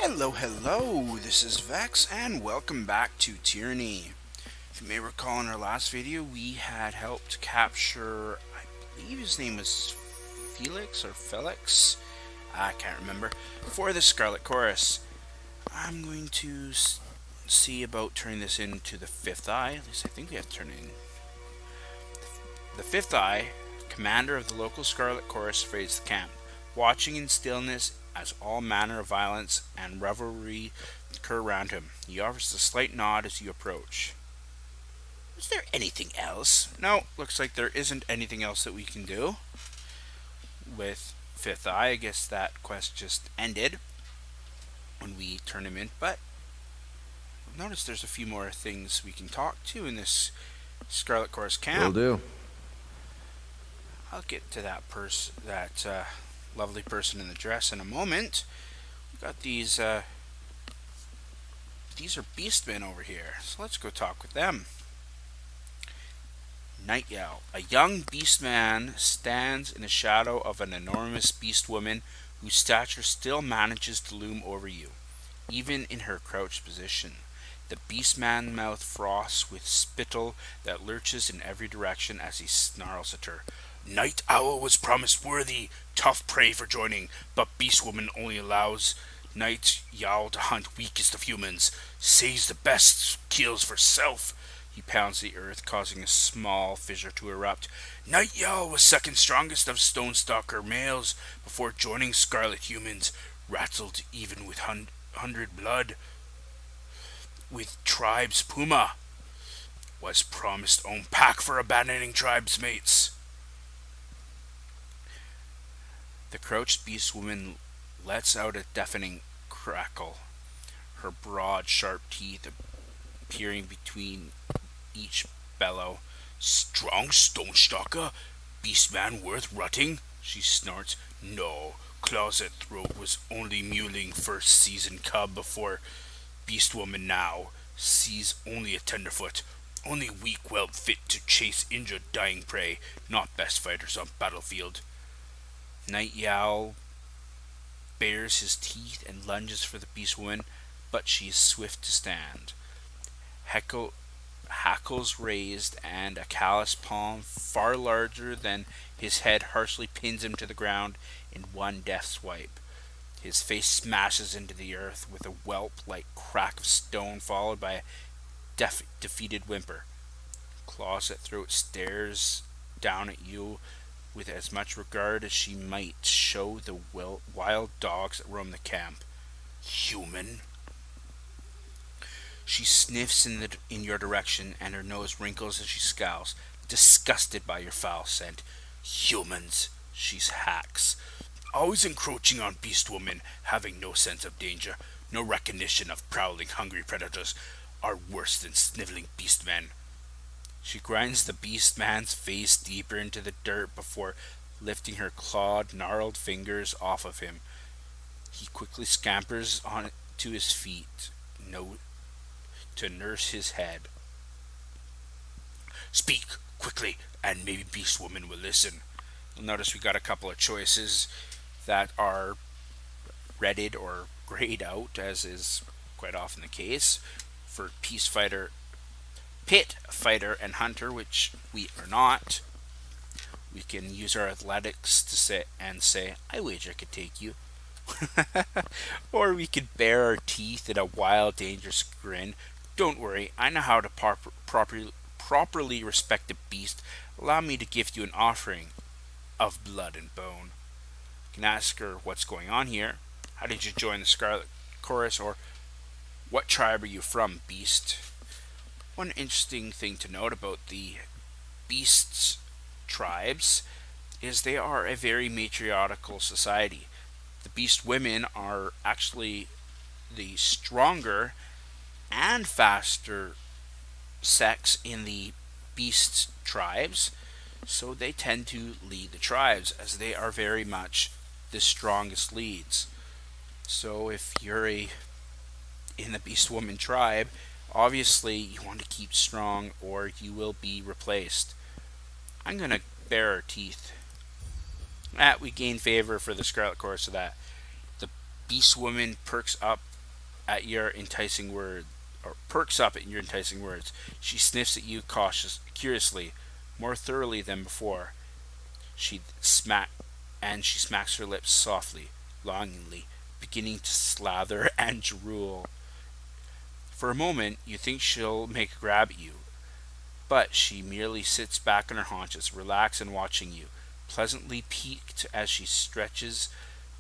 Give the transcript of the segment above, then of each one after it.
Hello, this is Vex, and welcome back to Tyranny. If you may recall in our last video, we had helped capture, I believe his name was Felix or Felix, I can't remember, for the Scarlet Chorus. I'm going to see about turning this into the fifth eye, at least I think we have to turn it in. The fifth eye, commander of the local Scarlet Chorus, pervades the camp, watching in stillness as all manner of violence and revelry occur around him. He offers a slight nod as you approach. Is there anything else? No, looks like there isn't anything else that we can do with Fifth Eye. I guess that quest just ended when we turn him in, but notice there's a few more things we can talk to in this Scarlet Chorus camp. Will do. I'll get to that lovely person in the dress in a moment. We got these are beastmen over here, so let's go talk with them. Night Owl. A young beastman stands in the shadow of an enormous beast woman whose stature still manages to loom over you, even in her crouched position. The beastman mouth froths with spittle that lurches in every direction as he snarls at her. Night Owl was promised worthy, tough prey for joining, but Beast Woman only allows Night Owl to hunt weakest of humans, saves the best, kills for self. He pounds the earth, causing a small fissure to erupt. Night Owl was second strongest of Stonestalker males before joining Scarlet Humans, rattled even with 100 blood. With Tribe's Puma, was promised own pack for abandoning tribes mates. The crouched beast woman lets out a deafening crackle, her broad, sharp teeth appearing between each bellow. Strong Stonestalker? Beastman worth rutting? She snorts. No, Closet Throat was only muling first season cub before Beast Woman now sees only a tenderfoot, only weak whelp fit to chase injured dying prey, not best fighters on battlefield. Night Owl bares his teeth and lunges for the beast woman, but she is swift to stand. Hackles raised and a callous palm far larger than his head harshly pins him to the ground in one deft swipe. His face smashes into the earth with a whelp-like crack of stone followed by a defeated whimper. Closet Throat stares down at you with as much regard as she might show the wild dogs that roam the camp. Human? She sniffs in your direction, and her nose wrinkles as she scowls, disgusted by your foul scent. Humans, she hacks. Always encroaching on Beast Woman, having no sense of danger, no recognition of prowling hungry predators, are worse than sniveling beastmen. She grinds the beastman's face deeper into the dirt before lifting her clawed, gnarled fingers off of him. He quickly scampers on to his feet, to nurse his head. Speak quickly, and maybe Beast Woman will listen. You'll notice we got a couple of choices that are redded or grayed out, as is quite often the case, for pit fighter and hunter, which we are not. We can use our athletics to say, I wager I could take you. Or we could bare our teeth in a wild, dangerous grin. Don't worry, I know how to properly respect a beast. Allow me to give you an offering of blood and bone. You can ask her what's going on here. How did you join the Scarlet Chorus? Or what tribe are you from, beast? One interesting thing to note about the beasts tribes is they are a very matriarchal society. The beast women are actually the stronger and faster sex in the beast tribes, so they tend to lead the tribes as they are very much the strongest leads. So if you're in the beast woman tribe, obviously you want to keep strong or you will be replaced. I'm gonna bare our teeth. We gain favor for the Scarlet Chorus of that. The Beast Woman perks up at your enticing words. She sniffs at you curiously, more thoroughly than before. She smack she smacks her lips softly, longingly, beginning to slather and drool. For a moment, you think she'll make a grab at you, but she merely sits back on her haunches, relaxed and watching you, pleasantly piqued as she stretches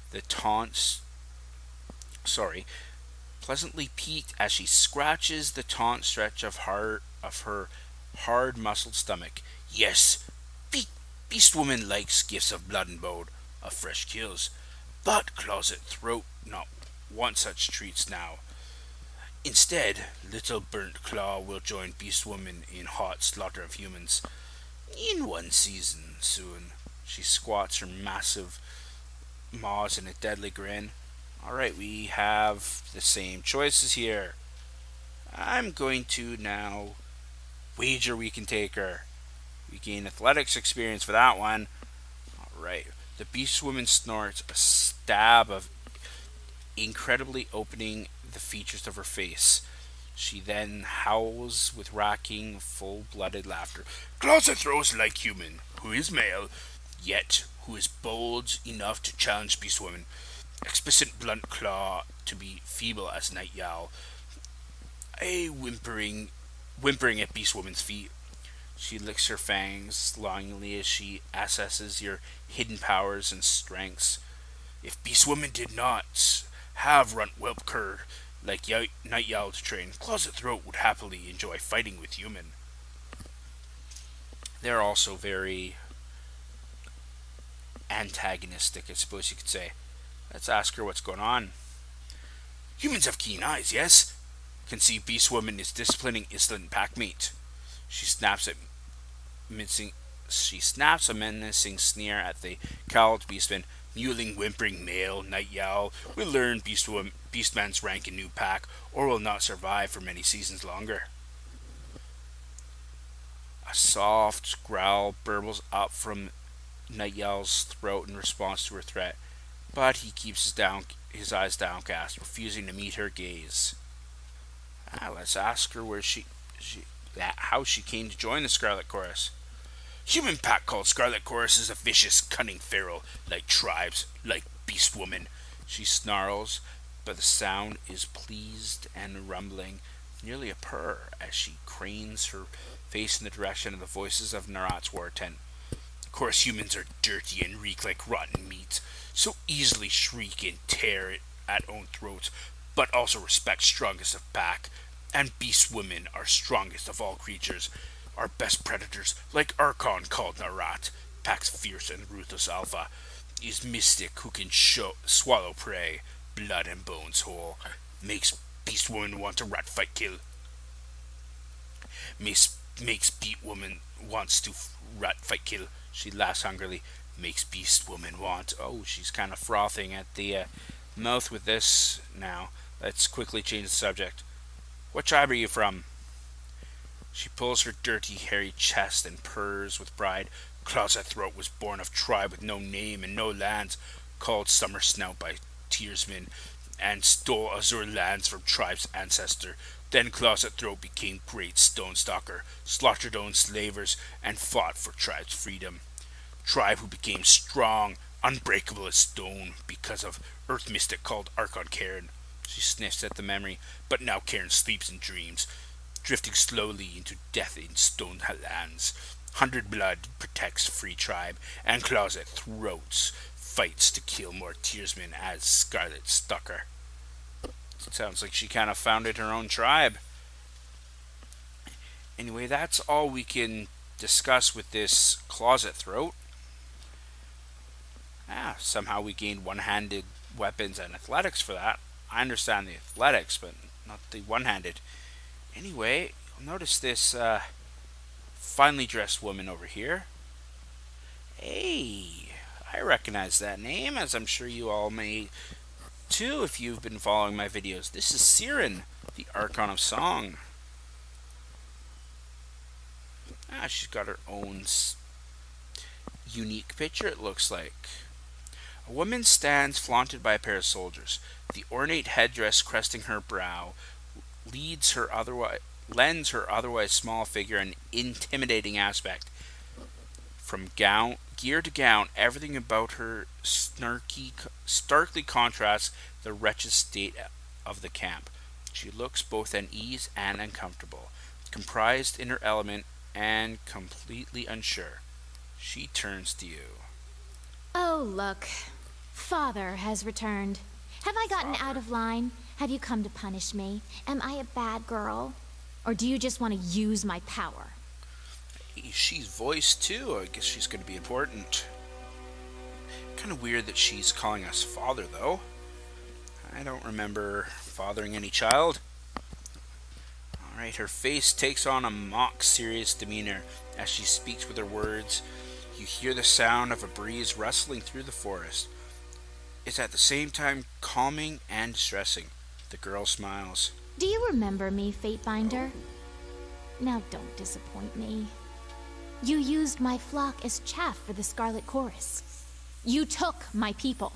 the taunts. Sorry, pleasantly piqued as she scratches the taunt stretch of her hard muscled stomach. Yes, Beast Woman likes gifts of blood and bone, of fresh kills, but Closet Throat not want such treats now. Instead, Little Burnt Claw will join Beast Woman in hot slaughter of humans. In one season, soon. She squats her massive maws in a deadly grin. Alright, we have the same choices here. I'm going to now wager we can take her. We gain athletics experience for that one. Alright, the Beast Woman snorts a stab of incredibly opening the features of her face. She then howls with racking, full-blooded laughter. Closet throws like human, who is male, yet who is bold enough to challenge Beast Woman. Explicit blunt claw to be feeble as Night Yowl. A whimpering at Beast Woman's feet. She licks her fangs longingly as she assesses your hidden powers and strengths. If Beast Woman did not have Runt Whelp Cur like Night Yowl to train, Closet Throat would happily enjoy fighting with human. They're also very antagonistic, I suppose you could say. Let's ask her what's going on. Humans have keen eyes, yes? Can see Beast Woman is disciplining insolent packmate. She snaps a menacing sneer at the cowled beastman. Mewling, whimpering male Night Yowl will learn Beastman's rank in new pack, or will not survive for many seasons longer. A soft growl burbles up from Night Yowl's throat in response to her threat, but he keeps his eyes downcast, refusing to meet her gaze. Let's ask her how she came to join the Scarlet Chorus. Human pack called Scarlet Chorus is a vicious, cunning feral, like tribes, like Beast Woman. She snarls, but the sound is pleased and rumbling, nearly a purr, as she cranes her face in the direction of the voices of Narat's war tent. Chorus humans are dirty and reek like rotten meat, so easily shriek and tear at own throats, but also respect strongest of pack, and Beast Women are strongest of all creatures. Our best predators, like Archon called Narat, pack's fierce and ruthless alpha, is mystic who can swallow prey, blood and bones whole. Makes Beast Woman want to rat fight kill. Makes Beast Woman wants to rat fight kill. She laughs hungrily. Makes Beast Woman want. Oh, she's kind of frothing at the mouth with this now. Let's quickly change the subject. What tribe are you from? She pulls her dirty, hairy chest and purrs with pride. Closet Throat was born of tribe with no name and no lands, called Summer Snout by Tearsman, and stole Azure lands from tribe's ancestor. Then Closet Throat became Great Stone Stalker, slaughtered own slavers, and fought for tribe's freedom. Tribe who became strong, unbreakable as stone, because of Earth Mystic called Archon Cairn. She sniffs at the memory, but now Cairn sleeps in dreams, drifting slowly into death in stone lands. 100 Blood protects Free Tribe, and Closet Throats fights to kill more Tearsmen as Scarlet Stalker. It sounds like she kind of founded her own tribe. Anyway, that's all we can discuss with this Closet Throat. Somehow we gained one-handed weapons and athletics for that. I understand the athletics, but not the one-handed. Anyway, you'll notice this finely dressed woman over here. Hey, I recognize that name, as I'm sure you all may too if you've been following my videos. This is Siren, the Archon of Song. She's got her own unique picture, it looks like. A woman stands flaunted by a pair of soldiers. The ornate headdress cresting her brow leads her otherwise lends her otherwise small figure an intimidating aspect. From gear to gown, everything about her starkly contrasts the wretched state of the camp. She looks both at ease and uncomfortable, comprised in her element and completely unsure. She turns to you. Oh, look. Father has returned. Have I gotten Father. out of line? Have you come to punish me? Am I a bad girl? Or do you just want to use my power? She's voiced too. I guess she's going to be important. Kind of weird that she's calling us father, though. I don't remember fathering any child. Alright, her face takes on a mock serious demeanor as she speaks with her words. You hear the sound of a breeze rustling through the forest. It's at the same time calming and distressing. The girl smiles. Do you remember me, Fatebinder? Now don't disappoint me. You used my flock as chaff for the Scarlet Chorus. You took my people,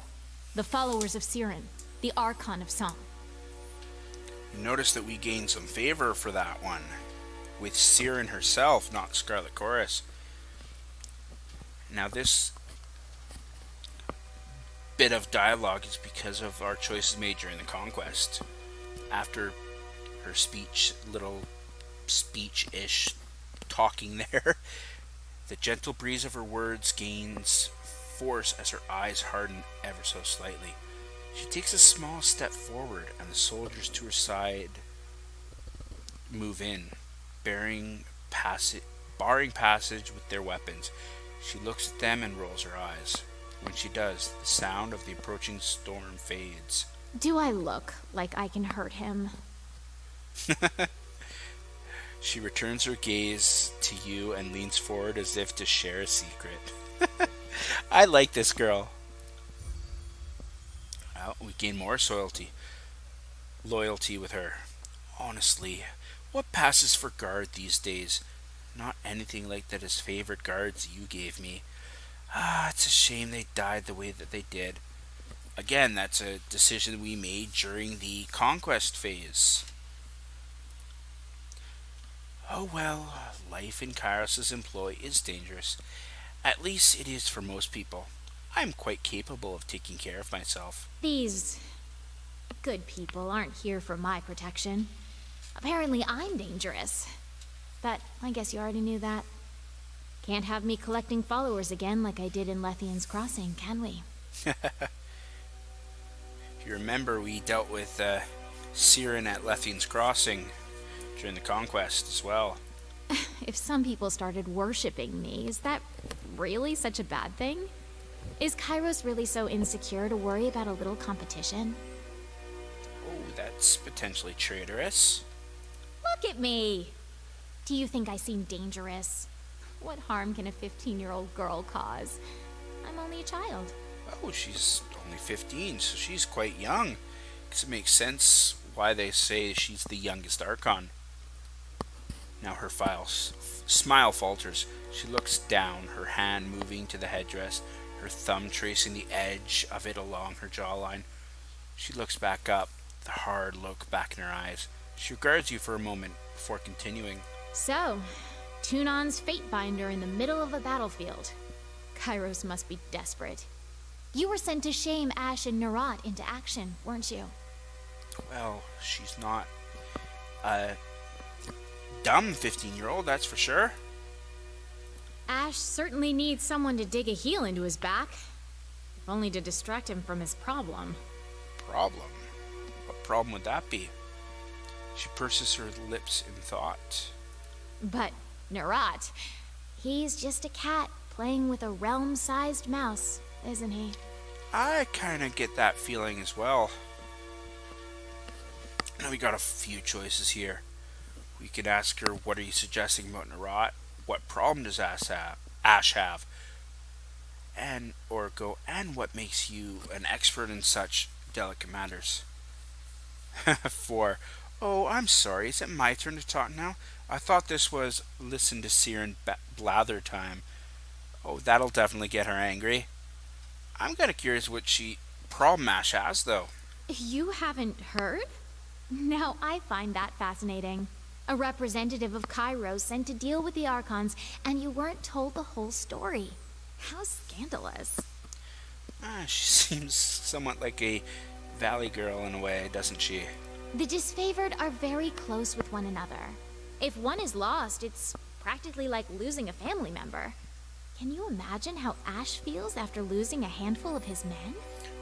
the followers of Siren, the Archon of Song. You notice that we gained some favor for that one. With Siren herself, not Scarlet Chorus. Now this bit of dialogue is because of our choices made during the conquest. After her little speech-ish talking there, the gentle breeze of her words gains force as her eyes harden ever so slightly. She takes a small step forward, and the soldiers to her side move in, barring passage with their weapons. She looks at them and rolls her eyes. When she does, the sound of the approaching storm fades. Do I look like I can hurt him? She returns her gaze to you and leans forward as if to share a secret. I like this girl. Well, we gain more loyalty with her. Honestly, what passes for guard these days? Not anything like that as favorite guards you gave me. It's a shame they died the way that they did. Again, that's a decision we made during the conquest phase. Oh well, life in Kairos' employ is dangerous. At least it is for most people. I am quite capable of taking care of myself. These good people aren't here for my protection. Apparently I'm dangerous. But I guess you already knew that. Can't have me collecting followers again like I did in Lethian's Crossing, can we? If you remember, we dealt with Siren at Lethian's Crossing during the conquest as well. If some people started worshipping me, is that really such a bad thing? Is Kairos really so insecure to worry about a little competition? Oh, that's potentially traitorous. Look at me! Do you think I seem dangerous? What harm can a 15-year-old girl cause? I'm only a child. Oh, she's only 15, so she's quite young. Guess it makes sense why they say she's the youngest Archon. Now her smile falters. She looks down, her hand moving to the headdress, her thumb tracing the edge of it along her jawline. She looks back up, the hard look back in her eyes. She regards you for a moment before continuing. So, Tunon's Fatebinder in the middle of a battlefield. Kairos must be desperate. You were sent to shame Ash and Nerat into action, weren't you? Well, she's not a dumb 15-year-old, that's for sure. Ash certainly needs someone to dig a heel into his back. If only to distract him from his problem. Problem? What problem would that be? She purses her lips in thought. But Nerat, he's just a cat playing with a realm-sized mouse, isn't he? I kind of get that feeling as well. Now we got a few choices here. We could ask her, what are you suggesting about Nerat? What problem does Ash have? Or go, and what makes you an expert in such delicate matters? 4. Oh, I'm sorry. Is it my turn to talk now? I thought this was listen to Siren blather time. Oh, that'll definitely get her angry. I'm kind of curious what she problem Ash has, though. You haven't heard? Now I find that fascinating. A representative of Cairo sent to deal with the Archons, and you weren't told the whole story. How scandalous. She seems somewhat like a valley girl in a way, doesn't she? The disfavored are very close with one another. If one is lost, it's practically like losing a family member. Can you imagine how Ash feels after losing a handful of his men?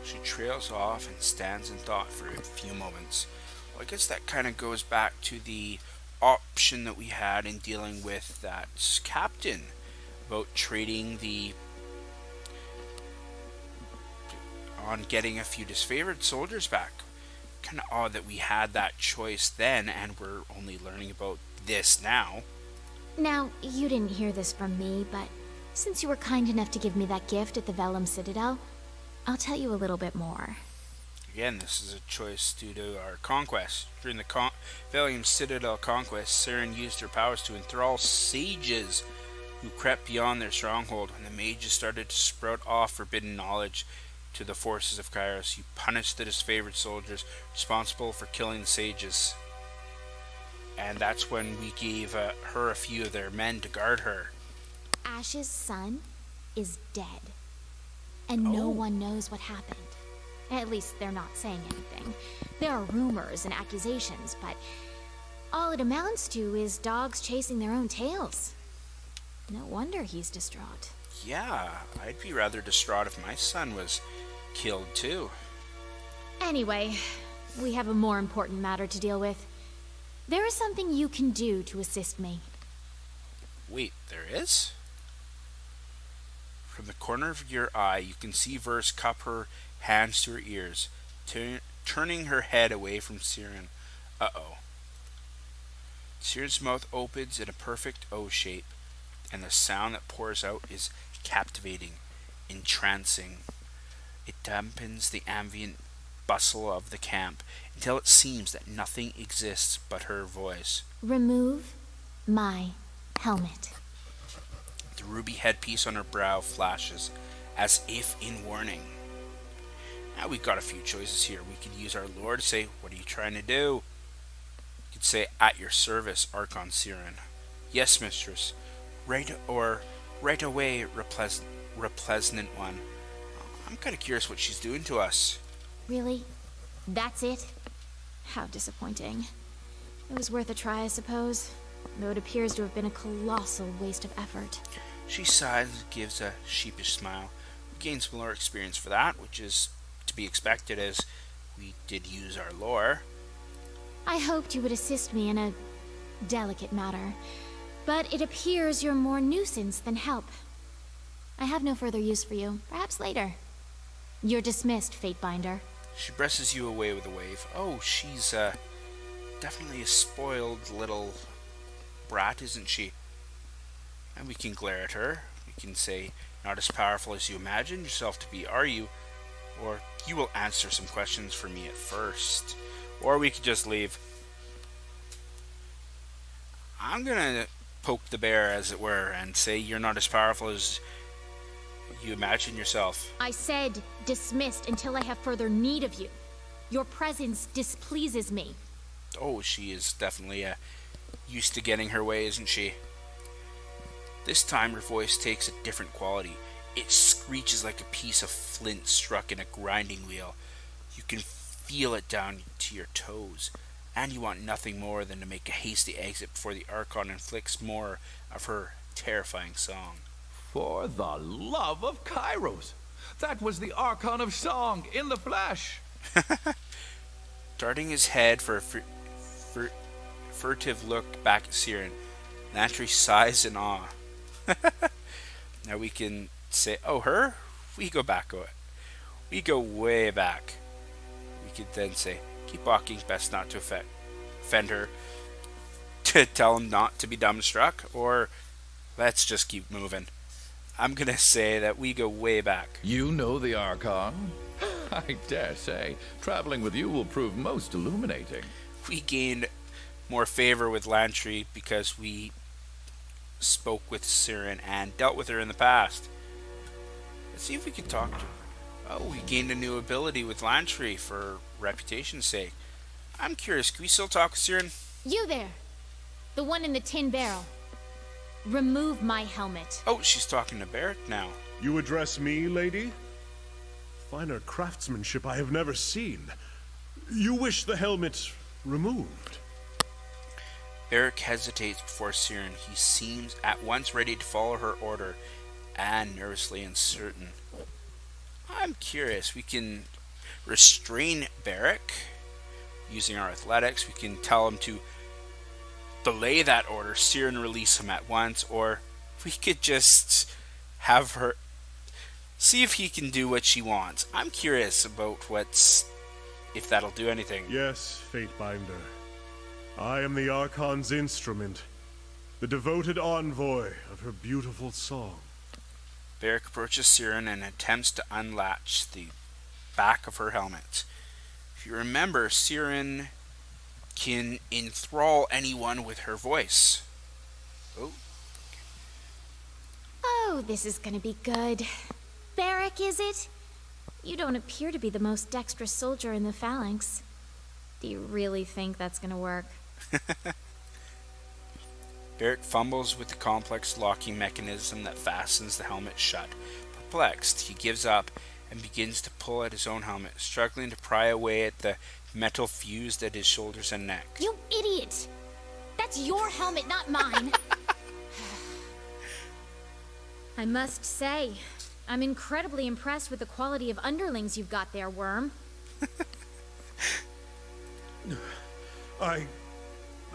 She trails off and stands in thought for a few moments. Well, I guess that kind of goes back to the option that we had in dealing with that captain about trading the on getting a few disfavored soldiers back. Kind of odd that we had that choice then and we're only learning about this now. Now, you didn't hear this from me, but since you were kind enough to give me that gift at the Vellum Citadel, I'll tell you a little bit more. Again, this is a choice due to our conquest. During the Valium Citadel conquest, Siren used her powers to enthrall sages who crept beyond their stronghold. When the mages started to sprout off forbidden knowledge to the forces of Kairos, you punished the disfavored soldiers responsible for killing the sages. And that's when we gave her a few of their men to guard her. Ash's son is dead, and no one knows what happened. At least they're not saying anything. There are rumors and accusations, but all it amounts to is dogs chasing their own tails. No wonder he's distraught. Yeah, I'd be rather distraught if my son was killed too. Anyway, we have a more important matter to deal with. There is something you can do to assist me. Wait, there is? From the corner of your eye, you can see Verse cup her hands to her ears, turning her head away from Siren. Uh-oh. Siren's mouth opens in a perfect O shape, and the sound that pours out is captivating, entrancing. It dampens the ambient bustle of the camp until it seems that nothing exists but her voice. Remove my helmet. The ruby headpiece on her brow flashes, as if in warning. Now we've got a few choices here. We could use our lore to say, "What are you trying to do?" We could say, "At your service, Archon Siren." "Yes, mistress." Right away, replesnant one. I'm kind of curious what she's doing to us. Really? That's it? How disappointing. It was worth a try, I suppose, though it appears to have been a colossal waste of effort. She sighs and gives a sheepish smile. We gain some lore experience for that, which is to be expected as we did use our lore. I hoped you would assist me in a delicate matter, but it appears you're more nuisance than help. I have no further use for you. Perhaps later. You're dismissed, Fatebinder. She presses you away with a wave. Oh, she's definitely a spoiled little brat, isn't she? And we can glare at her. We can say, "Not as powerful as you imagine yourself to be, are you?" Or, "You will answer some questions for me at first." Or we could just leave. I'm gonna poke the bear, as it were, and say you're not as powerful as you imagine yourself. I said dismissed until I have further need of you. Your presence displeases me. Oh, she is definitely used to getting her way, isn't she? This time her voice takes a different quality. It screeches like a piece of flint struck in a grinding wheel. You can feel it down to your toes, and you want nothing more than to make a hasty exit before the Archon inflicts more of her terrifying song. For the love of Kairos! That was the Archon of Song in the flesh! Darting his head for a furtive look back at Siren, Lantry sighs in awe. Now we can say, "Oh, her?" We go back. We go way back. We could then say, "Keep walking, best not to offend her." To tell him not to be dumbstruck, or let's just keep moving. I'm gonna say that we go way back. You know the Archon? I dare say, traveling with you will prove most illuminating. We gained more favor with Lantry because we spoke with Siren and dealt with her in the past. Let's see if we can talk to her. Oh, we gained a new ability with Lantry for reputation's sake. I'm curious, can we still talk with Siren? You there! The one in the tin barrel. Remove my helmet. Oh, she's talking to Barrick now. You address me, lady? Finer craftsmanship I have never seen. You wish the helmet removed? Barrick hesitates before Siren. He seems at once ready to follow her order and nervously uncertain. I'm curious. We can restrain Barrick using our athletics. We can tell him to delay that order, Siren release him at once, or we could just have her see if he can do what she wants. I'm curious about if that'll do anything. Yes, Fatebinder. I am the Archon's instrument, the devoted envoy of her beautiful song. Barrick approaches Siren and attempts to unlatch the back of her helmet. If you remember, Siren can enthrall anyone with her voice. Oh. Oh, this is gonna be good. Barrick, is it? You don't appear to be the most dexterous soldier in the phalanx. Do you really think that's gonna work? Barrick fumbles with the complex locking mechanism that fastens the helmet shut. Perplexed, he gives up and begins to pull at his own helmet, struggling to pry away at the metal fused at his shoulders and neck. You idiot! That's your helmet, not mine! I must say, I'm incredibly impressed with the quality of underlings you've got there, Worm.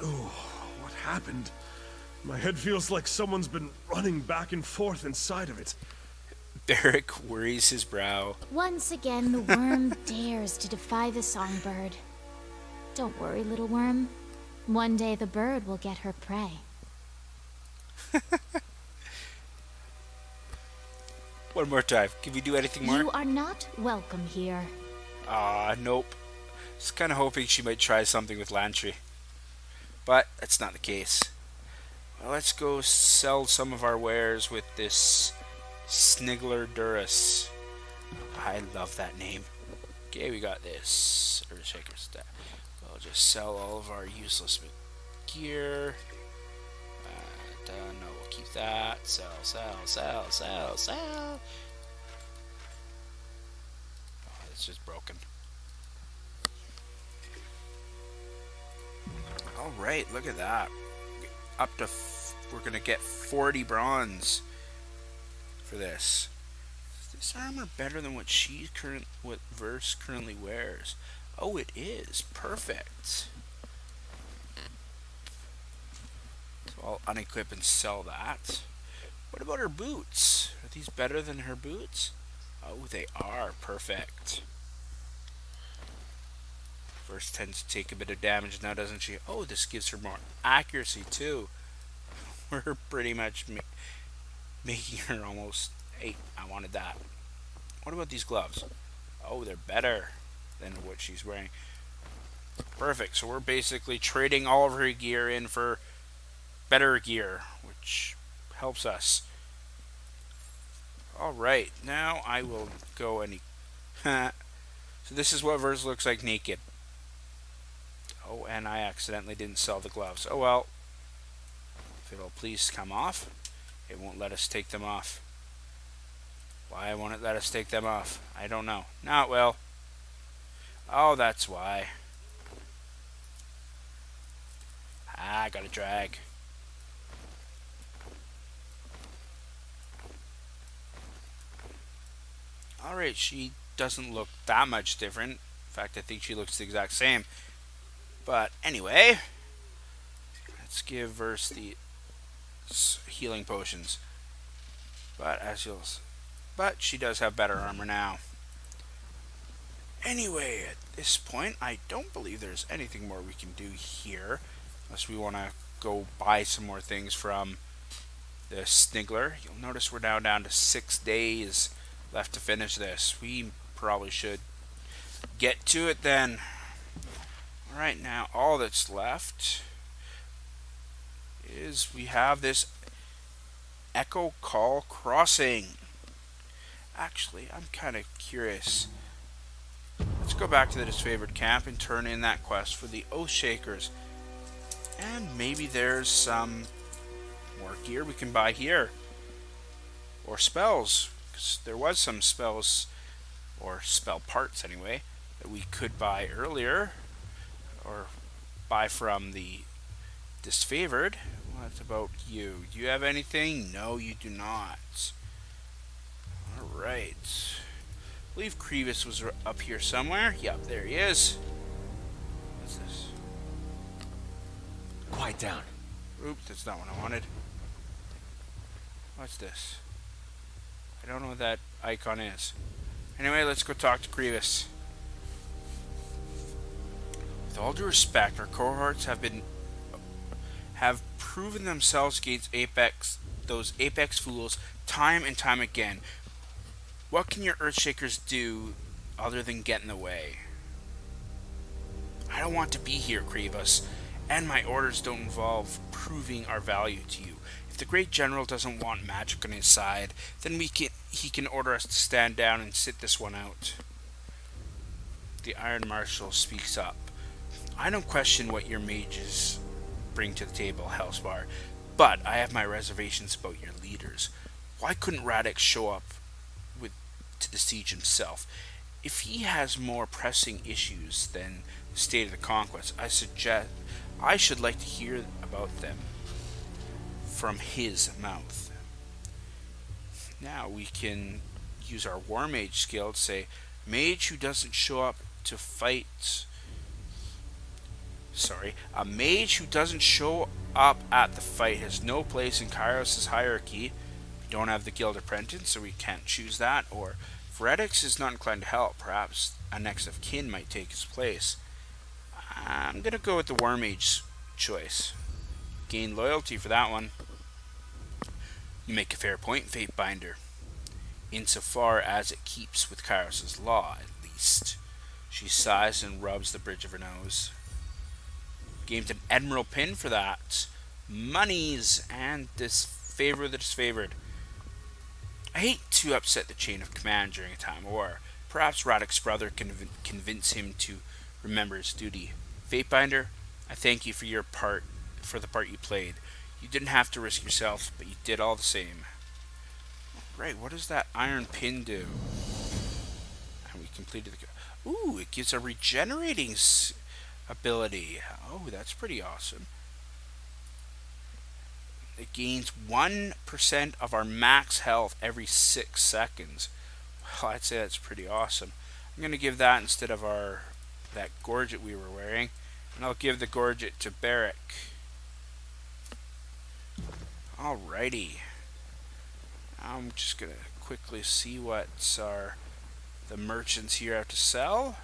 Oh, what happened? My head feels like someone's been running back and forth inside of it. Barrick worries his brow. Once again, the worm dares to defy the songbird. Don't worry, little worm. One day the bird will get her prey. One more time. Can we do anything more? You are not welcome here. Nope. Just kind of hoping she might try something with Lantry. But that's not the case. Well, let's go sell some of our wares with this Sniggler Durus. I love that name. Okay, we got this. Earthshaker stuff. We'll just sell all of our useless gear. No, we'll keep that. Sell. Oh, it's just broken. Alright, look at that. Up to we're gonna get 40 bronze for this. Is this armor better than what Verse currently wears? Oh, it is. Perfect. So I'll unequip and sell that. What about her boots? Are these better than her boots? Oh, they are. Perfect. Verse tends to take a bit of damage now, doesn't she? Oh, this gives her more accuracy too. We're pretty much making her almost... Hey, I wanted that. What about these gloves? Oh, they're better than what she's wearing. Perfect. So we're basically trading all of her gear in for better gear, which helps us. Alright, now I will go and... So this is what Verse looks like naked. Oh, and I accidentally didn't sell the gloves. Oh well. If it'll please come off, it won't let us take them off. Why won't it let us take them off? I don't know. Now it will. Oh, that's why. I gotta drag. Alright, she doesn't look that much different. In fact, I think she looks the exact same. But anyway, let's give Verse the healing potions. But she does have better armor now. Anyway, at this point, I don't believe there's anything more we can do here, unless we want to go buy some more things from the Sniggler. You'll notice we're now down to 6 days left to finish this. We probably should get to it then. Alright, now all that's left is we have this Echo Call Crossing. Actually, I'm kind of curious. Let's go back to the disfavored camp and turn in that quest for the Oathshakers. And maybe there's some more gear we can buy here. Or spells. Because there was some spells, or spell parts anyway, that we could buy earlier. Or buy from the disfavored. What about you? Do you have anything? No, you do not. Alright. I believe Crevis was up here somewhere. Yep, there he is. What's this? Quiet down. Oops, that's not what I wanted. What's this? I don't know what that icon is. Anyway, let's go talk to Crevis. With all due respect, our cohorts have proven themselves against those Apex fools time and time again. What can your Earthshakers do other than get in the way? I don't want to be here, Crevis, and my orders don't involve proving our value to you. If the Great General doesn't want magic on his side, then he can order us to stand down and sit this one out. The Iron Marshal speaks up. I don't question what your mages bring to the table, Hellspar, but I have my reservations about your leaders. Why couldn't Radix show up to the siege himself? If he has more pressing issues than the state of the conquest, I should like to hear about them from his mouth. Now we can use our War Mage skill to say, mage who doesn't show up to fight... a mage who doesn't show up at the fight has no place in Kairos' hierarchy. We don't have the Guild Apprentice, so we can't choose that. Or if Radix is not inclined to help, perhaps a next of kin might take his place. I'm gonna go with the War Mage choice. Gain loyalty for that one. You make a fair point, Fatebinder. Insofar as it keeps with Kairos' law, at least. She sighs and rubs the bridge of her nose. Gained an Admiral pin for that. Monies and disfavor the disfavored. I hate to upset the chain of command during a time of war. Perhaps Radix's brother can convince him to remember his duty. Fatebinder, I thank you for the part you played. You didn't have to risk yourself, but you did all the same. Right, what does that iron pin do? And we completed the... Ooh, it gives a regenerating ability. Oh, that's pretty awesome. It gains 1% of our max health every 6 seconds. Well, I'd say that's pretty awesome. I'm going to give that instead of that gorget we were wearing. And I'll give the gorget to Barrick. Alrighty. I'm just going to quickly see what the merchants here have to sell.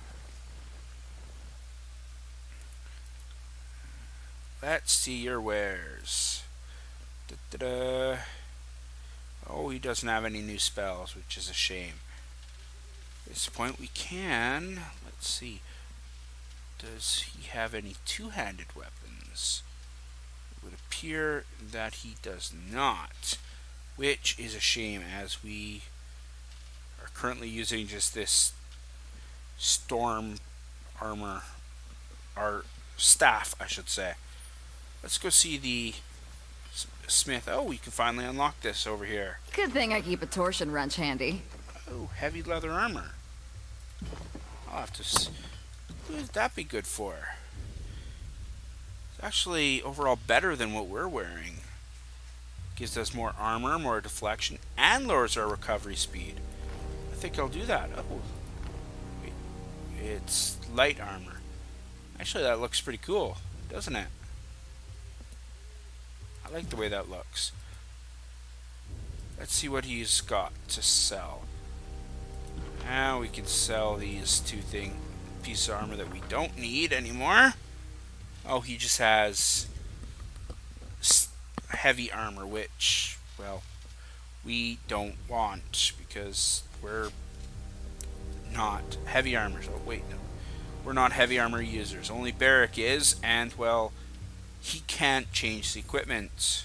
Let's see your wares. Da-da-da. Oh, he doesn't have any new spells, which is a shame. At this point we can... Let's see. Does he have any two-handed weapons? It would appear that he does not. Which is a shame, as we are currently using just this storm armor. Our staff, I should say. Let's go see the smith. Oh, we can finally unlock this over here. Good thing I keep a torsion wrench handy. Oh, heavy leather armor. I'll have to... What would that be good for? It's actually overall better than what we're wearing. Gives us more armor, more deflection, and lowers our recovery speed. I think I'll do that. Oh, wait. It's light armor. Actually, that looks pretty cool, doesn't it? I like the way that looks. Let's see what he's got to sell. Now we can sell these pieces of armor that we don't need anymore. Oh, he just has heavy armor, which, well, we don't want because we're not heavy armor. Oh, wait, no. We're not heavy armor users. Only Barrick is, and, well, he can't change the equipment.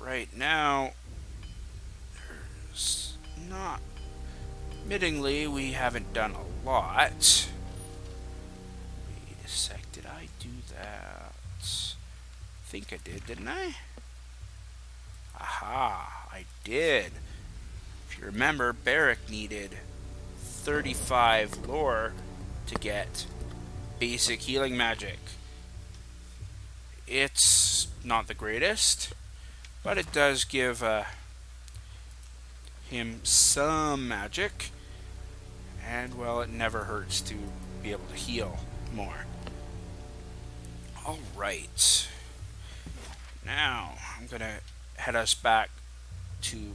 Alright, now not... Admittingly, we haven't done a lot. Wait a sec, did I do that? I think I did, didn't I? Aha, I did. If you remember, Barrick needed 35 lore to get basic healing magic. It's not the greatest, but it does give him some magic, and well, it never hurts to be able to heal more. Alright, now I'm gonna head us back to,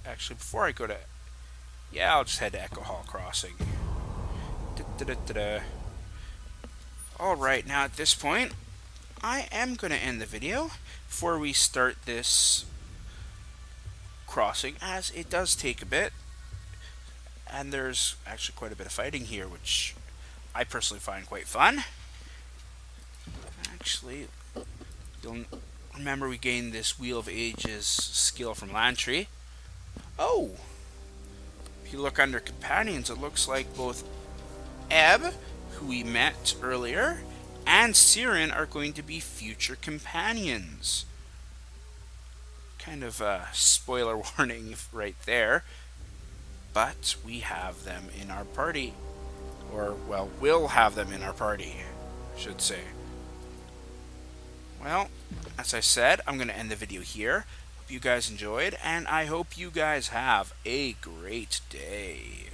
actually before I go to, yeah, I'll just head to Echo Hall Crossing. Alright, now at this point I am gonna end the video before we start this crossing, as it does take a bit, and there's actually quite a bit of fighting here, which I personally find quite fun. Actually, you'll remember we gained this Wheel of Ages skill from Lantry. Oh! If you look under companions, it looks like both Ebb, who we met earlier, and Siren are going to be future companions. Kind of a spoiler warning right there, but we have them in our party, or well, we'll have them in our party, I should say. Well, as I said, I'm going to end the video here. Hope you guys enjoyed, and I hope you guys have a great day.